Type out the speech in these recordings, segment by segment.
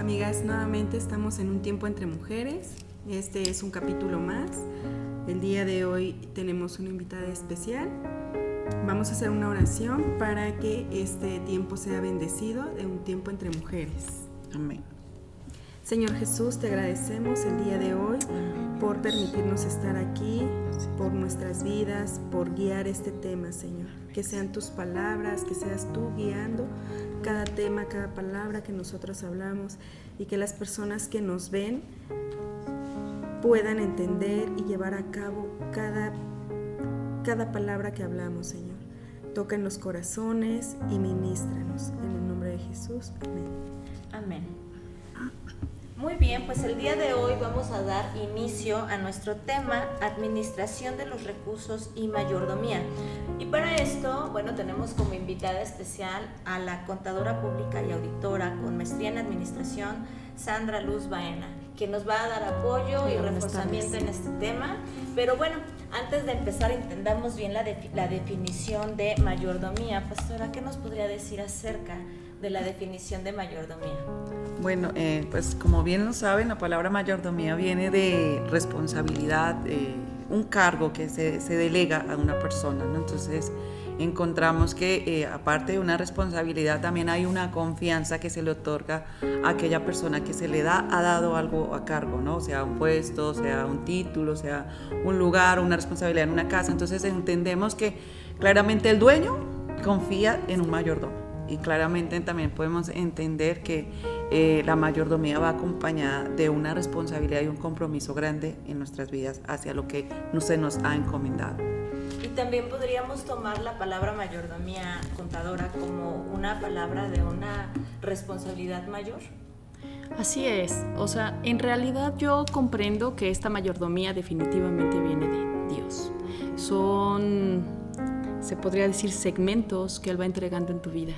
amigas, nuevamente estamos en un tiempo entre mujeres. Este es un capítulo más. El día de hoy tenemos una invitada especial. Vamos a hacer una oración para que este tiempo sea bendecido de un tiempo entre mujeres. Amén. Señor Jesús, te agradecemos el día de hoy por permitirnos estar aquí, por nuestras vidas, por guiar este tema, Señor. Que sean tus palabras, que seas tú guiando cada tema, cada palabra que nosotros hablamos, y que las personas que nos ven puedan entender y llevar a cabo cada palabra que hablamos, Señor. Toca en los corazones y ministranos. En el nombre de Jesús. Amén. Amén. Muy bien, pues el día de hoy vamos a dar inicio a nuestro tema, administración de los recursos y mayordomía. Y para esto, bueno, tenemos como invitada especial a la contadora pública y auditora con maestría en administración, Sandra Luz Baena, quien nos va a dar apoyo y reforzamiento en este tema. Pero bueno, antes de empezar, entendamos bien la definición de mayordomía. Pastora, ¿qué nos podría decir acerca de la definición de mayordomía? Bueno, pues como bien lo saben, la palabra mayordomía viene de responsabilidad, un cargo que se delega a una persona, ¿no? Entonces encontramos que aparte de una responsabilidad también hay una confianza que se le otorga a aquella persona que se le ha dado algo a cargo, ¿no? Sea un puesto, sea un título, sea un lugar, una responsabilidad en una casa. Entonces entendemos que claramente el dueño confía en un mayordomo. Y claramente también podemos entender que la mayordomía va acompañada de una responsabilidad y un compromiso grande en nuestras vidas hacia lo que se nos ha encomendado. Y también podríamos tomar la palabra mayordomía, contadora, como una palabra de una responsabilidad mayor. Así es, o sea, en realidad yo comprendo que esta mayordomía definitivamente viene de Dios. Son, se podría decir, segmentos que Él va entregando en tu vida,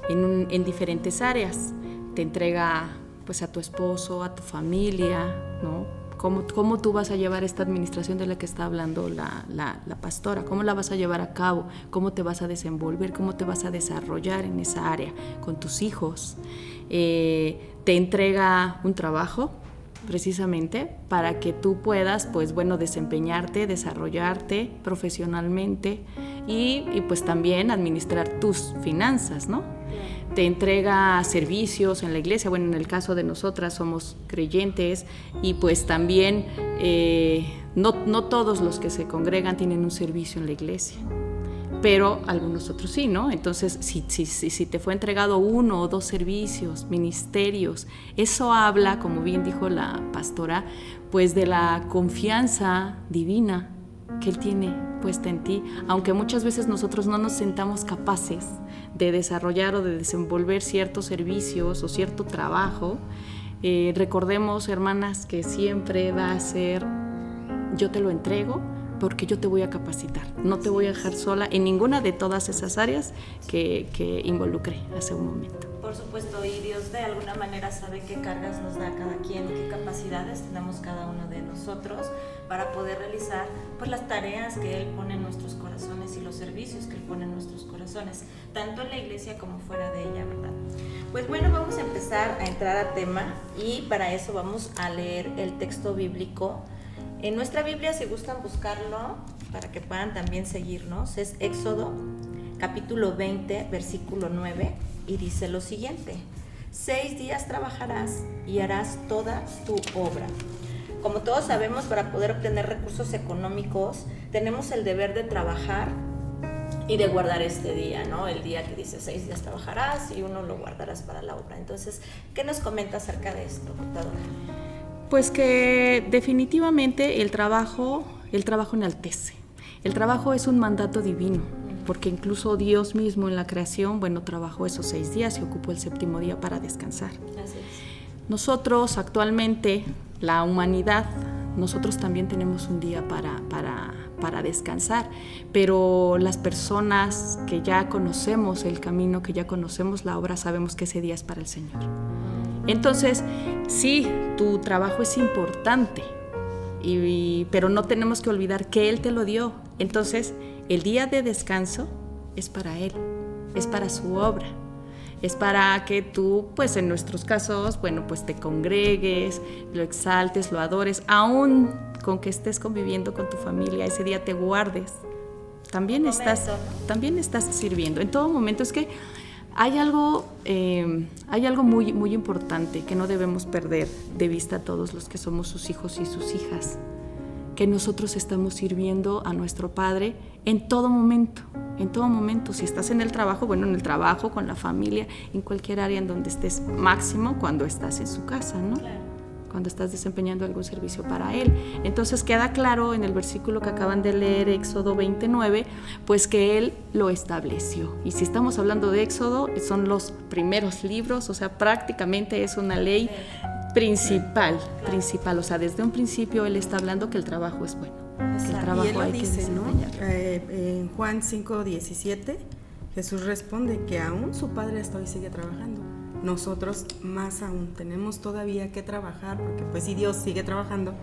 en diferentes áreas. Te entrega pues a tu esposo, a tu familia, ¿no? ¿Cómo tú vas a llevar esta administración de la que está hablando la pastora? ¿Cómo la vas a llevar a cabo? ¿Cómo te vas a desenvolver? ¿Cómo te vas a desarrollar en esa área con tus hijos? Te entrega un trabajo precisamente para que tú puedas, pues bueno, desempeñarte, desarrollarte profesionalmente y pues también administrar tus finanzas, ¿no? Te entrega servicios en la iglesia. Bueno, en el caso de nosotras somos creyentes y pues también no todos los que se congregan tienen un servicio en la iglesia, pero algunos otros sí, ¿no? Entonces, si te fue entregado 1 o 2 servicios, ministerios, eso habla, como bien dijo la pastora, pues de la confianza divina que Él tiene puesta en ti, aunque muchas veces nosotros no nos sentamos capaces de desarrollar o de desenvolver ciertos servicios o cierto trabajo. Recordemos, hermanas, que siempre va a ser: yo te lo entrego porque yo te voy a capacitar, no te voy a dejar sola en ninguna de todas esas áreas que involucré hace un momento. Por supuesto, y Dios de alguna manera sabe qué cargas nos da cada quien y qué capacidades tenemos cada uno de nosotros para poder realizar pues las tareas que Él pone en nuestros corazones y los servicios que Él pone en nuestros corazones, tanto en la iglesia como fuera de ella, ¿verdad? Pues bueno, vamos a empezar a entrar a tema y para eso vamos a leer el texto bíblico. En nuestra Biblia, si gustan buscarlo para que puedan también seguirnos, es Éxodo capítulo 20, versículo 9, y dice lo siguiente: 6 días trabajarás y harás toda tu obra. Como todos sabemos, para poder obtener recursos económicos tenemos el deber de trabajar y de guardar este día, ¿no? El día que dice 6 días trabajarás y 1 lo guardarás para la obra. Entonces, ¿qué nos comenta acerca de esto, contadora? Pues que definitivamente el trabajo enaltece. El trabajo es un mandato divino, porque incluso Dios mismo en la creación, bueno, trabajó esos 6 días y ocupó el 7º día para descansar. Así es. Nosotros actualmente, la humanidad, nosotros también tenemos un día para descansar, pero las personas que ya conocemos el camino, que ya conocemos la obra, sabemos que ese día es para el Señor. Entonces, sí, tu trabajo es importante, pero no tenemos que olvidar que Él te lo dio. Entonces, el día de descanso es para Él, es para su obra. es para que tú, pues en nuestros casos, bueno, pues te congregues, lo exaltes, lo adores, aún con que estés conviviendo con tu familia, ese día te guardes. También estás sirviendo. En todo momento es que hay algo muy, muy importante que no debemos perder de vista todos los que somos sus hijos y sus hijas, que nosotros estamos sirviendo a nuestro Padre en todo momento. Si estás en el trabajo, bueno, en el trabajo, con la familia, en cualquier área en donde estés, máximo cuando estás en su casa, ¿no? Claro. Cuando estás desempeñando algún servicio para Él. Entonces queda claro en el versículo que acaban de leer, Éxodo 29, pues que Él lo estableció. Y si estamos hablando de Éxodo, son los primeros libros, o sea, prácticamente es una ley principal. O sea, desde un principio Él está hablando que el trabajo es bueno. Que el trabajo y Él lo hay que dice, ¿no? desempeñar. En Juan 5:17, Jesús responde que aún su Padre hasta hoy sigue trabajando. Nosotros más aún tenemos todavía que trabajar, porque pues si Dios sigue trabajando,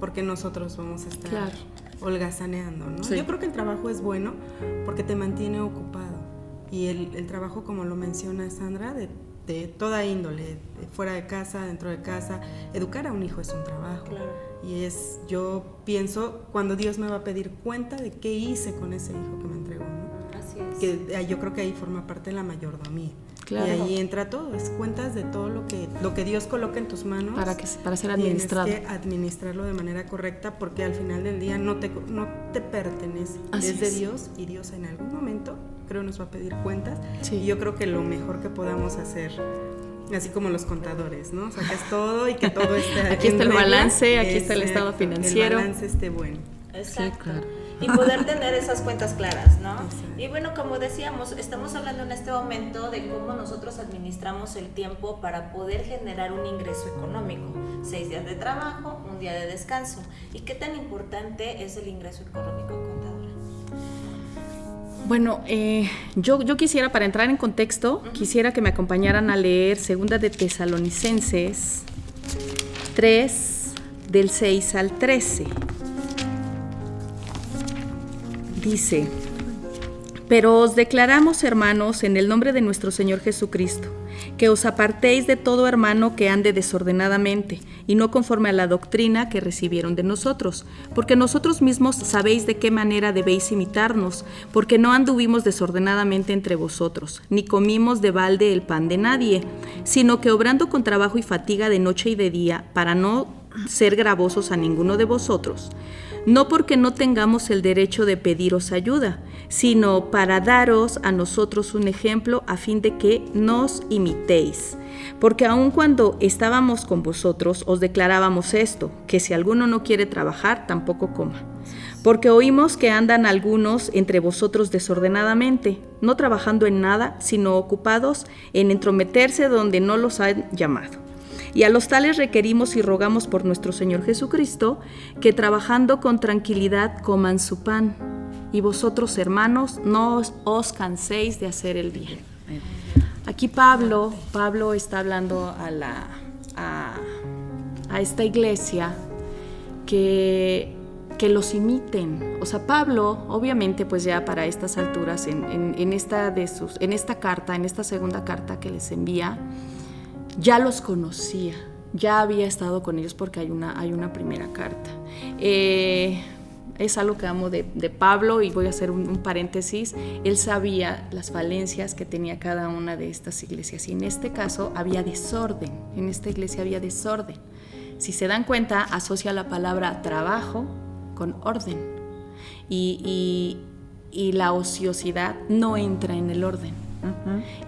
porque nosotros vamos a estar holgazaneando, ¿no? Sí. Yo creo que el trabajo es bueno porque te mantiene ocupado, y el trabajo, como lo menciona Sandra, de toda índole, de fuera de casa, dentro de casa, educar a un hijo es un trabajo. Claro. Y yo pienso cuando Dios me va a pedir cuenta de qué hice con ese hijo que me entregó, ¿no? Así es. Que yo creo que ahí forma parte de la mayordomía. Claro. Y ahí entra todo, es cuentas de todo lo que Dios coloca en tus manos Para ser administrado. Tienes que administrarlo de manera correcta, porque al final del día no te pertenece. Así es de es. Dios, y Dios en algún momento creo nos va a pedir cuentas. Sí. Y yo creo que lo mejor que podamos hacer, así como los contadores, ¿no? Sacas todo y que todo esté Aquí en está el regla. balance, aquí está el estado financiero. El balance esté bueno. Exacto. Sí, claro. Y poder tener esas cuentas claras, ¿no? Exacto. Y bueno, como decíamos, estamos hablando en este momento de cómo nosotros administramos el tiempo para poder generar un ingreso económico. 6 días de trabajo, 1 día de descanso. ¿Y qué tan importante es el ingreso económico, contadora? Bueno, yo quisiera, para entrar en contexto, quisiera que me acompañaran a leer 2 de Tesalonicenses 3, del 6 al 13. Dice: pero os declaramos, hermanos, en el nombre de nuestro Señor Jesucristo, que os apartéis de todo hermano que ande desordenadamente, y no conforme a la doctrina que recibieron de nosotros, porque nosotros mismos sabéis de qué manera debéis imitarnos, porque no anduvimos desordenadamente entre vosotros, ni comimos de balde el pan de nadie, sino que obrando con trabajo y fatiga de noche y de día, para no ser gravosos a ninguno de vosotros, no porque no tengamos el derecho de pediros ayuda, sino para daros a nosotros un ejemplo a fin de que nos imitéis. Porque aun cuando estábamos con vosotros os declarábamos esto, que si alguno no quiere trabajar, tampoco coma. Porque oímos que andan algunos entre vosotros desordenadamente, no trabajando en nada, sino ocupados en entrometerse donde no los han llamado. Y a los tales requerimos y rogamos por nuestro Señor Jesucristo, que trabajando con tranquilidad coman su pan. Y vosotros, hermanos, no os canséis de hacer el bien. Aquí Pablo está hablando a esta iglesia que los imiten. O sea, Pablo, obviamente, pues ya para estas alturas, en esta carta, en esta segunda carta que les envía, ya los conocía, ya había estado con ellos, porque hay una primera carta. Es algo que amo de Pablo, y voy a hacer un paréntesis. Él sabía las falencias que tenía cada una de estas iglesias, y en este caso había desorden, en esta iglesia había desorden. Si se dan cuenta, asocia la palabra trabajo con orden, y la ociosidad no entra en el orden.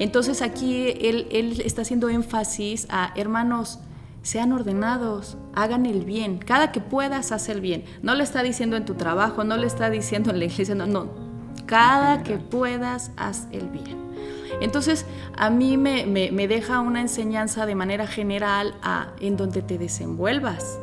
Entonces aquí él está haciendo énfasis a: hermanos, sean ordenados, hagan el bien, cada que puedas haz el bien. No le está diciendo en tu trabajo, no le está diciendo en la iglesia, no, cada que puedas haz el bien. Entonces a mí me deja una enseñanza de manera general en donde te desenvuelvas.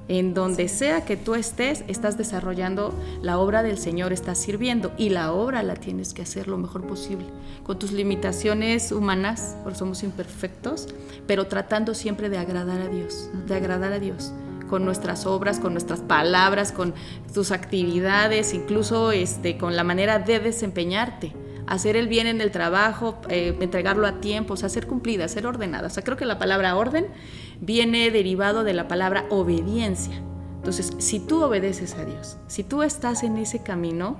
En donde sea que tú estés, estás desarrollando la obra del Señor, estás sirviendo, y la obra la tienes que hacer lo mejor posible, con tus limitaciones humanas, porque somos imperfectos, pero tratando siempre de agradar a Dios, con nuestras obras, con nuestras palabras, con tus actividades, incluso con la manera de desempeñarte. hacer el bien en el trabajo, entregarlo a tiempo, o sea, ser cumplida, ser ordenada. O sea, creo que la palabra orden viene derivado de la palabra obediencia. Entonces, si tú obedeces a Dios, si tú estás en ese camino,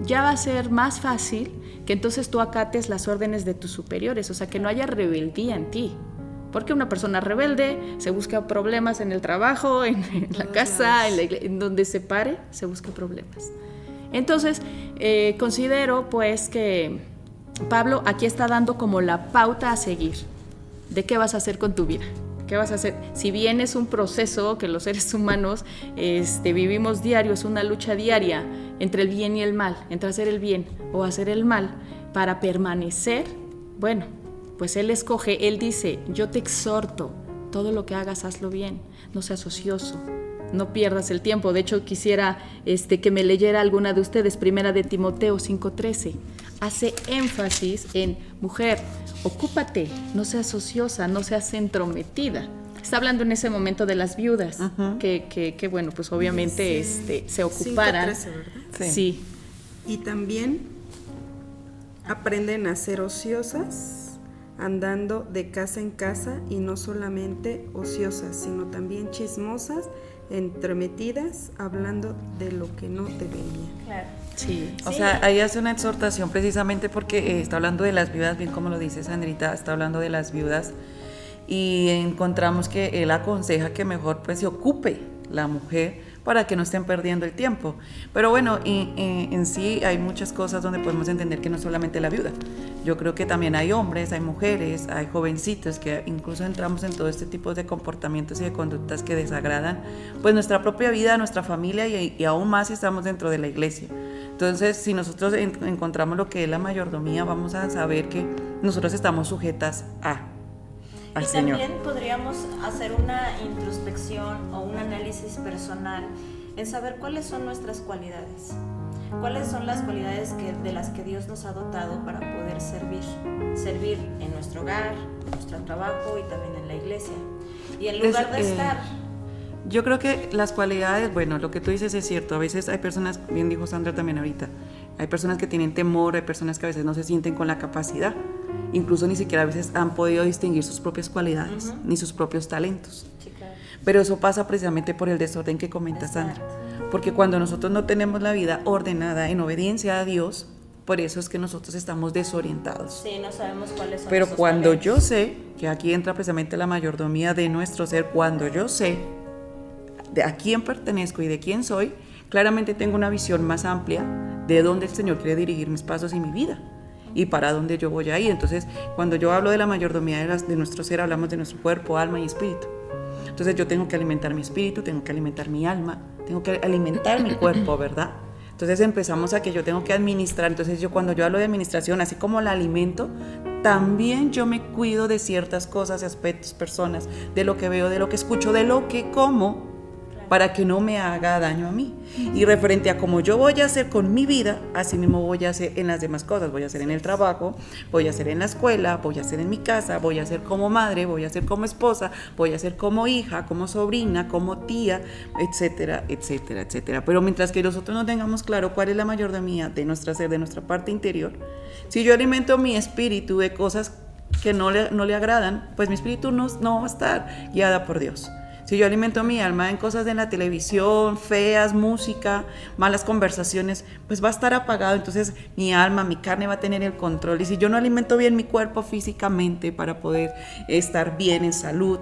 ya va a ser más fácil que entonces tú acates las órdenes de tus superiores, o sea, que no haya rebeldía en ti. Porque una persona rebelde se busca problemas en el trabajo, en la casa, en la iglesia, en donde se pare, se busca problemas. Entonces, considero pues que Pablo aquí está dando como la pauta a seguir de qué vas a hacer con tu vida. ¿Qué vas a hacer? Si bien es un proceso que los seres humanos vivimos diario, es una lucha diaria entre el bien y el mal, entre hacer el bien o hacer el mal para permanecer, bueno, pues Él escoge, Él dice, yo te exhorto, todo lo que hagas, hazlo bien, no seas ocioso, no pierdas el tiempo. De hecho, quisiera que me leyera alguna de ustedes, Primera de Timoteo 5:13. Hace énfasis en, mujer, ocúpate, no seas ociosa, no seas entrometida. Está hablando en ese momento de las viudas, que bueno, pues obviamente se ocuparan. 5:13, ¿verdad? Sí. Y también aprenden a ser ociosas, andando de casa en casa, y no solamente ociosas, sino también chismosas, entrometidas, hablando de lo que no debería. Claro. Sí. O sea, ahí hace una exhortación precisamente porque está hablando de las viudas, bien como lo dice Sandrita, está hablando de las viudas, y encontramos que él aconseja que mejor pues se ocupe la mujer para que no estén perdiendo el tiempo. Pero bueno, en sí hay muchas cosas donde podemos entender que no solamente la viuda. Yo creo que también hay hombres, hay mujeres, hay jovencitos que incluso entramos en todo este tipo de comportamientos y de conductas que desagradan pues nuestra propia vida, nuestra familia, y aún más si estamos dentro de la iglesia. Entonces, si nosotros encontramos lo que es la mayordomía, vamos a saber que nosotros estamos sujetas al Señor. También podríamos hacer una introspección o un análisis personal en saber cuáles son nuestras cualidades, cuáles son las cualidades de las que Dios nos ha dotado para poder servir en nuestro hogar, en nuestro trabajo y también en la iglesia. Y en lugar de estar... Yo creo que las cualidades, bueno, lo que tú dices es cierto. A veces hay personas, bien dijo Sandra también ahorita, hay personas que tienen temor, hay personas que a veces no se sienten con la capacidad, incluso ni siquiera a veces han podido distinguir sus propias cualidades, ni sus propios talentos. Sí, claro. Pero eso pasa precisamente por el desorden que comenta Sandra. Porque cuando nosotros no tenemos la vida ordenada en obediencia a Dios, por eso es que nosotros estamos desorientados. Sí, no sabemos cuáles son. Pero cuando yo sé, que aquí entra precisamente la mayordomía de nuestro ser, cuando yo sé de a quién pertenezco y de quién soy, claramente tengo una visión más amplia de dónde el Señor quiere dirigir mis pasos y mi vida y para dónde yo voy a ir. Entonces, cuando yo hablo de la mayordomía de nuestro ser, hablamos de nuestro cuerpo, alma y espíritu. Entonces, yo tengo que alimentar mi espíritu, tengo que alimentar mi alma, tengo que alimentar mi cuerpo, ¿verdad? Entonces, empezamos a que yo tengo que administrar. Entonces, cuando yo hablo de administración, así como la alimento, también yo me cuido de ciertas cosas, aspectos, personas, de lo que veo, de lo que escucho, de lo que como, para que no me haga daño a mí. Y referente a cómo yo voy a hacer con mi vida, así mismo voy a hacer en las demás cosas. Voy a hacer en el trabajo, voy a hacer en la escuela, voy a hacer en mi casa, voy a hacer como madre, voy a hacer como esposa, voy a hacer como hija, como sobrina, como tía, etcétera, etcétera, etcétera. Pero mientras que nosotros no tengamos claro cuál es la mayordomía de nuestra ser, de nuestra parte interior, si yo alimento mi espíritu de cosas que no le agradan, pues mi espíritu no va a estar guiada por Dios. Si yo alimento mi alma en cosas de la televisión, feas, música, malas conversaciones, pues va a estar apagado. Entonces mi alma, mi carne va a tener el control. Y si yo no alimento bien mi cuerpo físicamente para poder estar bien en salud,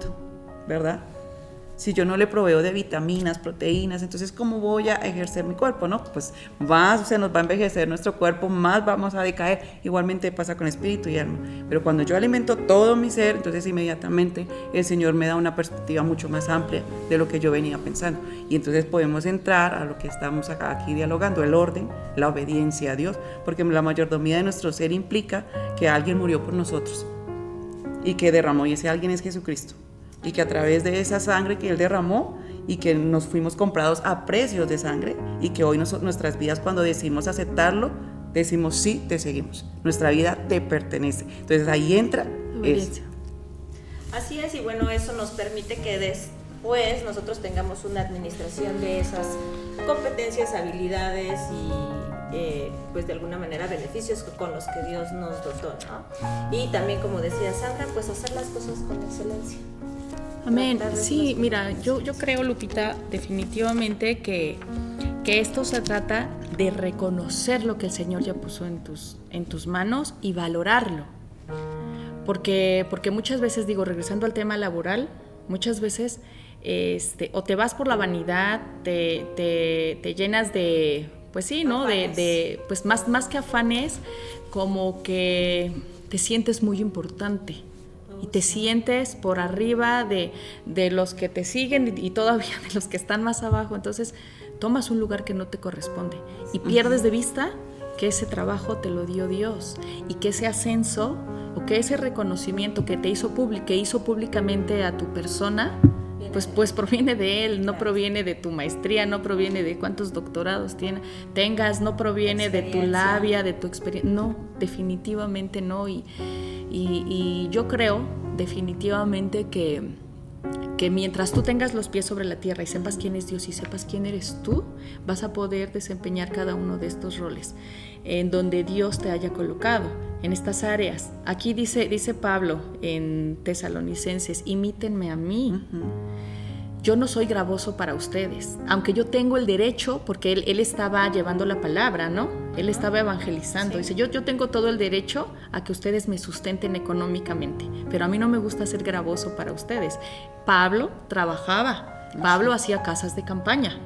¿verdad? Si yo no le proveo de vitaminas, proteínas, entonces ¿cómo voy a ejercer mi cuerpo? ¿No? Pues más se nos va a envejecer nuestro cuerpo, más vamos a decaer. Igualmente pasa con espíritu y alma. Pero cuando yo alimento todo mi ser, entonces inmediatamente el Señor me da una perspectiva mucho más amplia de lo que yo venía pensando. Y entonces podemos entrar a lo que estamos aquí dialogando, el orden, la obediencia a Dios, porque la mayordomía de nuestro ser implica que alguien murió por nosotros y que derramó, y ese alguien es Jesucristo. Y que a través de esa sangre que Él derramó y que nos fuimos comprados a precios de sangre, y que hoy nuestras vidas, cuando decidimos aceptarlo, decimos sí, te seguimos, nuestra vida te pertenece. Entonces ahí entra eso. Así es, y bueno, eso nos permite que después nosotros tengamos una administración de esas competencias, habilidades pues de alguna manera beneficios con los que Dios nos dotó, ¿no? Y también, como decía Sandra, pues hacer las cosas con excelencia. Amén. Sí, mira, yo creo, Lupita, definitivamente que esto se trata de reconocer lo que el Señor ya puso en tus manos y valorarlo. Porque muchas veces, digo, regresando al tema laboral, muchas veces o te vas por la vanidad, te llenas de, pues sí, ¿no? Pues más que afanes, como que te sientes muy importante. Y te sientes por arriba de los que te siguen y todavía de los que están más abajo. Entonces tomas un lugar que no te corresponde y pierdes de vista que ese trabajo te lo dio Dios y que ese ascenso o que ese reconocimiento que hizo públicamente a tu persona, pues proviene de Él, no proviene de tu maestría, no proviene de cuántos doctorados tengas, no proviene de tu labia, de tu experiencia. No, definitivamente no. Y yo creo definitivamente que mientras tú tengas los pies sobre la tierra y sepas quién es Dios y sepas quién eres tú, vas a poder desempeñar cada uno de estos roles en donde Dios te haya colocado, en estas áreas. Aquí dice Pablo en Tesalonicenses, imítenme a mí. Yo no soy gravoso para ustedes, aunque yo tengo el derecho, porque él estaba llevando la palabra, ¿no? Él estaba evangelizando. Sí. Dice, yo tengo todo el derecho a que ustedes me sustenten económicamente, pero a mí no me gusta ser gravoso para ustedes. Pablo trabajaba. Pablo hacía casas de campaña.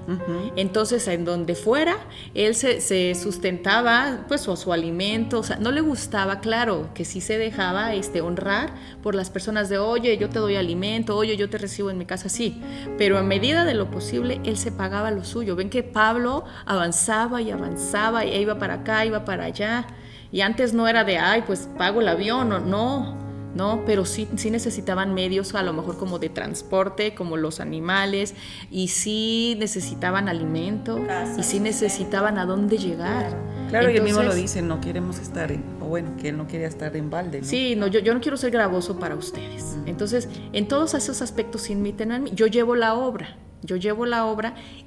Entonces, en donde fuera, él se sustentaba, pues, o su alimento. O sea, no le gustaba, claro, que sí se dejaba honrar por las personas de, oye, yo te doy alimento, oye, yo te recibo en mi casa, sí. Pero a medida de lo posible, él se pagaba lo suyo. Ven que Pablo avanzaba y avanzaba, e iba para acá, iba para allá. Y antes no era de, ay, pues pago el avión, no, pero sí necesitaban medios, a lo mejor como de transporte, como los animales, y sí necesitaban alimento, y sí necesitaban a dónde llegar. Claro, y él mismo lo dice, no queremos estar que él no quería estar en balde, ¿no? Sí, no, yo no quiero ser gravoso para ustedes. Entonces, en todos esos aspectos imiten a mí. Yo llevo la obra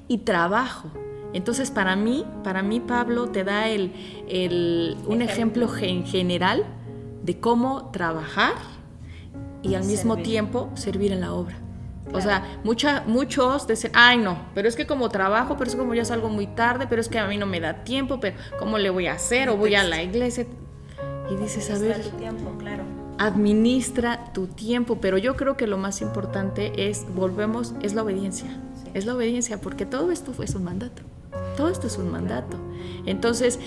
y trabajo. Entonces, para mí, Pablo te da un ejemplo general de cómo trabajar y al mismo tiempo servir en la obra. Claro. O sea, muchos dicen, ay no, pero es que como trabajo, pero es como ya salgo muy tarde, pero es que a mí no me da tiempo, pero ¿cómo le voy a hacer? O voy a la iglesia. Y dices, a ver, tu tiempo, claro. Administra tu tiempo, pero yo creo que lo más importante es la obediencia. Sí. Es la obediencia, porque todo esto es un mandato. Todo esto es un mandato. Entonces,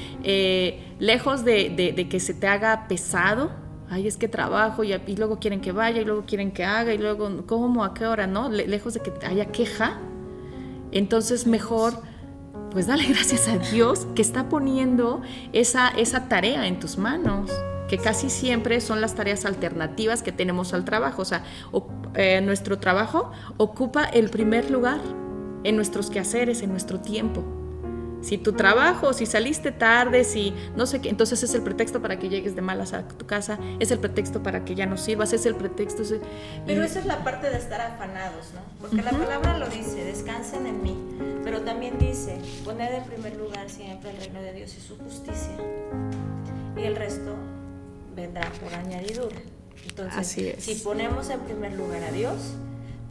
lejos de que se te haga pesado, ay, es que trabajo y luego quieren que vaya y luego quieren que haga y luego, ¿cómo? ¿A qué hora? ¿No? Lejos de que haya queja, entonces mejor, pues dale gracias a Dios que está poniendo esa tarea en tus manos, que casi siempre son las tareas alternativas que tenemos al trabajo. O sea, nuestro trabajo ocupa el primer lugar en nuestros quehaceres, en nuestro tiempo. Si tu trabajo, si saliste tarde, si no sé qué, entonces es el pretexto para que llegues de malas a tu casa, es el pretexto para que ya no sirvas, es el pretexto. Pero esa es la parte de estar afanados, ¿no? Porque la palabra lo dice, descansen en mí, pero también dice, poned en primer lugar siempre el reino de Dios y su justicia, y el resto vendrá por añadidura. Entonces, si ponemos en primer lugar a Dios,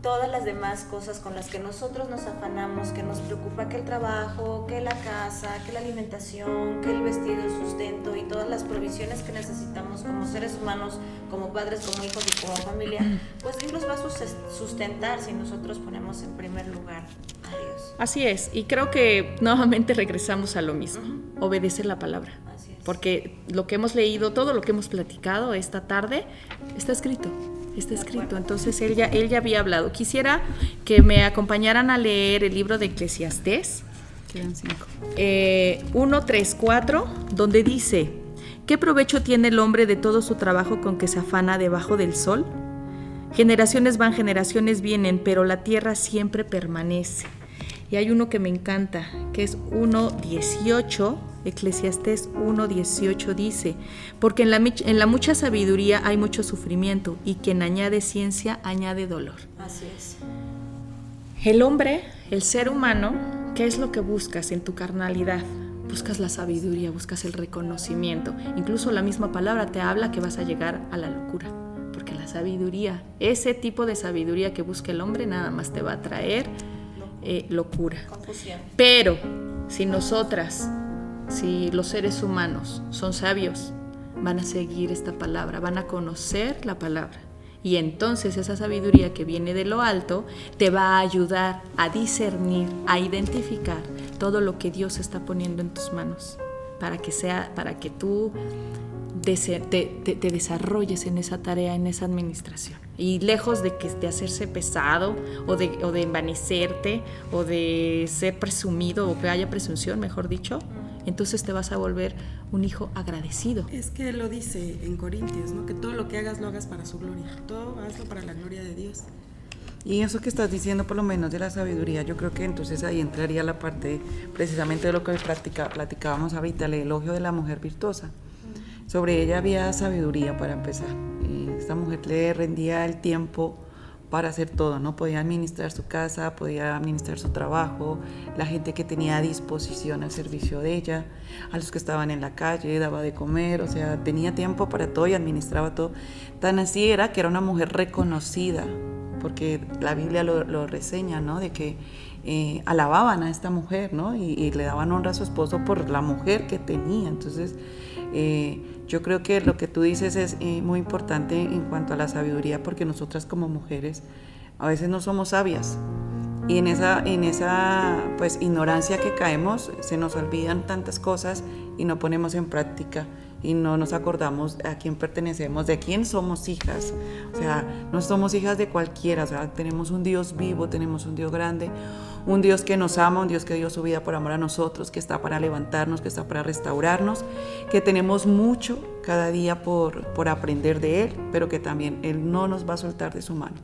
todas las demás cosas con las que nosotros nos afanamos, que nos preocupa, que el trabajo, que la casa, que la alimentación, que el vestido, el sustento y todas las provisiones que necesitamos como seres humanos, como padres, como hijos y como familia, pues Dios los va a sustentar si nosotros ponemos en primer lugar a Dios. Así es, y creo que nuevamente regresamos a lo mismo, obedecer la palabra. Así es. Porque lo que hemos leído, todo lo que hemos platicado esta tarde, está escrito. Entonces él ya había hablado. Quisiera que me acompañaran a leer el libro de Eclesiastés. Quedan 5. 1, 3, 4, donde dice: ¿qué provecho tiene el hombre de todo su trabajo con que se afana debajo del sol? Generaciones van, generaciones vienen, pero la tierra siempre permanece. Y hay uno que me encanta, que es 1:18. Eclesiastés 1:18 dice: porque en la mucha sabiduría hay mucho sufrimiento, y quien añade ciencia añade dolor. Así es. El hombre, el ser humano, ¿qué es lo que buscas en tu carnalidad? buscas la sabiduría, buscas el reconocimiento. Incluso la misma palabra te habla que vas a llegar a la locura. Porque la sabiduría, ese tipo de sabiduría que busca el hombre, nada más te va a traer locura. Confusión. Pero si nosotras, si los seres humanos son sabios, van a seguir esta palabra, van a conocer la palabra. Y entonces esa sabiduría que viene de lo alto te va a ayudar a discernir, a identificar todo lo que Dios está poniendo en tus manos para que tú te desarrolles en esa tarea, en esa administración. Y lejos de hacerse pesado o de envanecerte o de ser presumido o que haya presunción, mejor dicho, entonces te vas a volver un hijo agradecido. Es que lo dice en Corintios, ¿no? Que todo lo que hagas lo hagas para su gloria. Todo hazlo para la gloria de Dios. Y eso que estás diciendo, por lo menos de la sabiduría, yo creo que entonces ahí entraría la parte precisamente de lo que platicábamos ahorita, el elogio de la mujer virtuosa. Sobre ella había sabiduría para empezar. Esta mujer le rendía el tiempo para hacer todo, ¿no? Podía administrar su casa, podía administrar su trabajo, la gente que tenía a disposición al servicio de ella, a los que estaban en la calle, daba de comer, o sea, tenía tiempo para todo y administraba todo. Tan así era que era una mujer reconocida, porque la Biblia lo reseña, ¿no? De que alababan a esta mujer, ¿no? Y le daban honra a su esposo por la mujer que tenía. Entonces, yo creo que lo que tú dices es muy importante en cuanto a la sabiduría, porque nosotras como mujeres a veces no somos sabias y en esa pues ignorancia que caemos se nos olvidan tantas cosas y no ponemos en práctica y no nos acordamos a quién pertenecemos, de quién somos hijas. O sea, no somos hijas de cualquiera, o sea, tenemos un Dios vivo, tenemos un Dios grande, un Dios que nos ama, un Dios que dio su vida por amor a nosotros, que está para levantarnos, que está para restaurarnos, que tenemos mucho cada día por aprender de Él, pero que también Él no nos va a soltar de su mano.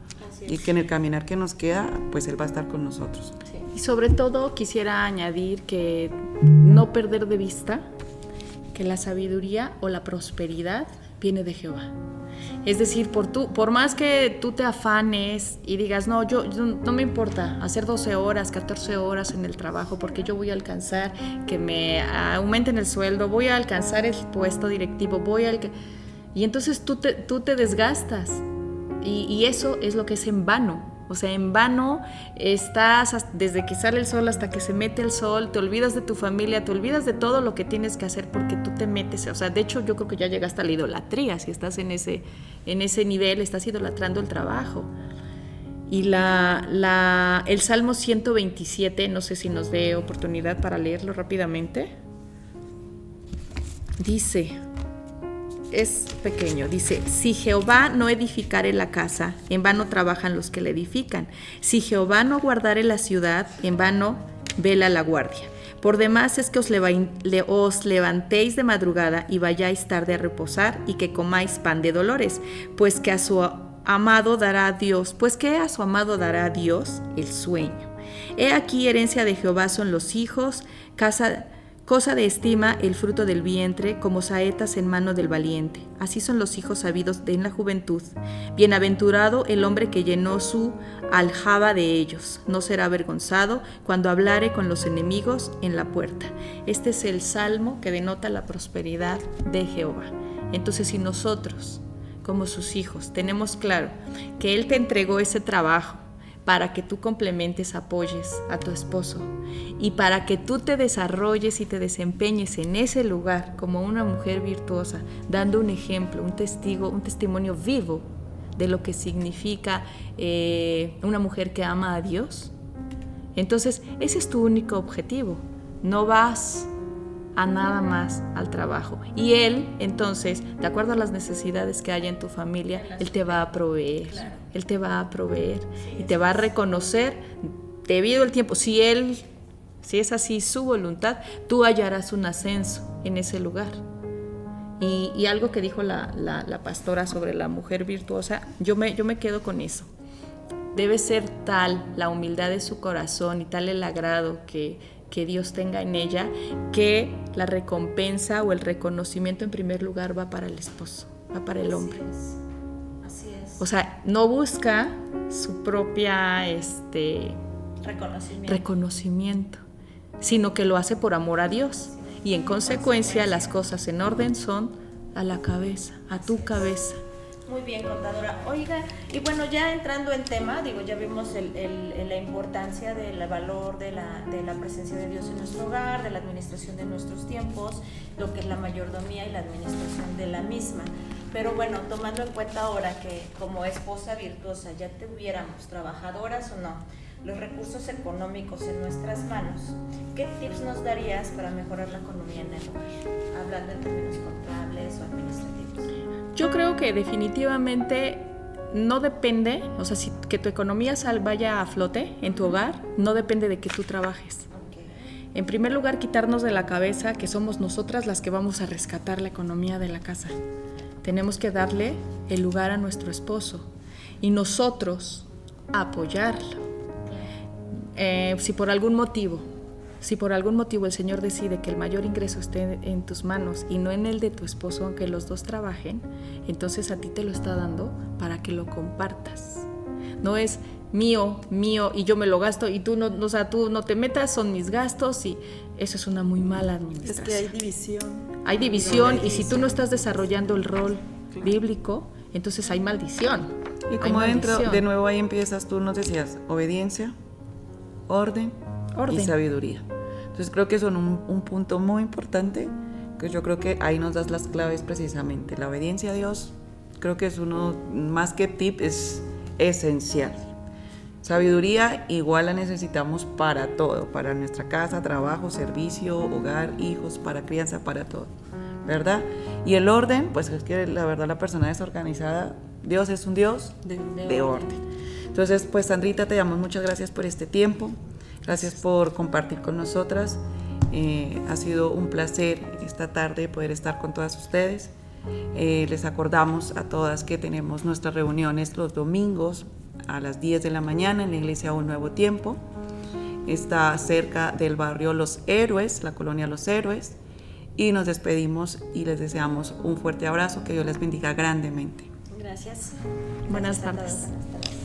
Y que en el caminar que nos queda, pues Él va a estar con nosotros. Sí. Y sobre todo quisiera añadir que no perder de vista que la sabiduría o la prosperidad viene de Jehová. Es decir, por más que tú te afanes y digas, no, yo no me importa hacer 12 horas, 14 horas en el trabajo, porque yo voy a alcanzar que me aumenten el sueldo, voy a alcanzar el puesto directivo, y entonces tú te desgastas y eso es lo que es en vano. O sea, en vano estás desde que sale el sol hasta que se mete el sol, te olvidas de tu familia, te olvidas de todo lo que tienes que hacer porque tú te metes. O sea, de hecho yo creo que ya llegaste a la idolatría. Si estás en ese nivel, estás idolatrando el trabajo. Y el Salmo 127, no sé si nos dé oportunidad para leerlo rápidamente. Dice... Es pequeño, dice: si Jehová no edificare la casa, en vano trabajan los que la edifican. Si Jehová no guardare la ciudad, en vano vela la guardia. Por demás es que os levantéis de madrugada y vayáis tarde a reposar, y que comáis pan de dolores, pues que a su amado dará Dios el sueño. He aquí herencia de Jehová son los hijos, cosa de estima el fruto del vientre, como saetas en mano del valiente. Así son los hijos sabidos en la juventud. Bienaventurado el hombre que llenó su aljaba de ellos. No será avergonzado cuando hablare con los enemigos en la puerta. Este es el salmo que denota la prosperidad de Jehová. Entonces, si nosotros, como sus hijos, tenemos claro que Él te entregó ese trabajo para que tú complementes, apoyes a tu esposo y para que tú te desarrolles y te desempeñes en ese lugar como una mujer virtuosa, dando un ejemplo, un testimonio vivo de lo que significa una mujer que ama a Dios. Entonces, ese es tu único objetivo. No vas a nada más al trabajo. Y Él, entonces, de acuerdo a las necesidades que haya en tu familia, Él te va a proveer. Claro. Él te va a proveer y te va a reconocer debido al tiempo. Si es así su voluntad, tú hallarás un ascenso en ese lugar. Y algo que dijo la pastora sobre la mujer virtuosa, yo me quedo con eso. Debe ser tal la humildad de su corazón y tal el agrado que Dios tenga en ella, que la recompensa o el reconocimiento en primer lugar va para el esposo, va para el hombre. Así es. O sea, no busca su propia reconocimiento, sino que lo hace por amor a Dios. y en consecuencia las cosas en orden son a la cabeza, a tu cabeza. Muy bien, contadora. Oiga, y bueno, ya entrando en tema, digo, ya vimos la importancia del valor de la presencia de Dios en nuestro hogar, de la administración de nuestros tiempos, lo que es la mayordomía y la administración de la misma. Pero bueno, tomando en cuenta ahora que como esposa virtuosa ya tuviéramos, trabajadoras o no, los recursos económicos en nuestras manos, ¿qué tips nos darías para mejorar la economía en el hogar? Hablando en términos contables o administrativos. Yo creo que definitivamente no depende, o sea, si que tu economía vaya a flote en tu hogar, no depende de que tú trabajes. Okay. En primer lugar, quitarnos de la cabeza que somos nosotras las que vamos a rescatar la economía de la casa. Tenemos que darle el lugar a nuestro esposo y nosotros apoyarlo. Si por algún motivo el Señor decide que el mayor ingreso esté en tus manos y no en el de tu esposo, aunque los dos trabajen, entonces a ti te lo está dando para que lo compartas. No es mío y yo me lo gasto y tú no, o sea, tú no te metas, son mis gastos, y eso es una muy mala administración. Es que hay división. Hay división, y si tú no estás desarrollando el rol bíblico, entonces hay maldición. Y como dentro, de nuevo ahí empiezas, tú nos decías, obediencia, orden y sabiduría. Entonces creo que son un punto muy importante, que yo creo que ahí nos das las claves precisamente. La obediencia a Dios, creo que es uno, más que tip, es esencial. Sabiduría igual la necesitamos para todo, para nuestra casa, trabajo, servicio, hogar, hijos, para crianza, para todo, ¿verdad? Y el orden, pues es que la verdad la persona desorganizada, Dios es un Dios de orden. Entonces, pues Sandrita, te damos muchas gracias por este tiempo, gracias por compartir con nosotras. Ha sido un placer esta tarde poder estar con todas ustedes. Les acordamos a todas que tenemos nuestras reuniones los domingos a las 10 de la mañana en la iglesia Un Nuevo Tiempo. Está cerca del barrio Los Héroes, la colonia Los Héroes. Y nos despedimos y les deseamos un fuerte abrazo, que Dios les bendiga grandemente. Gracias. Buenas tardes. Buenas tardes.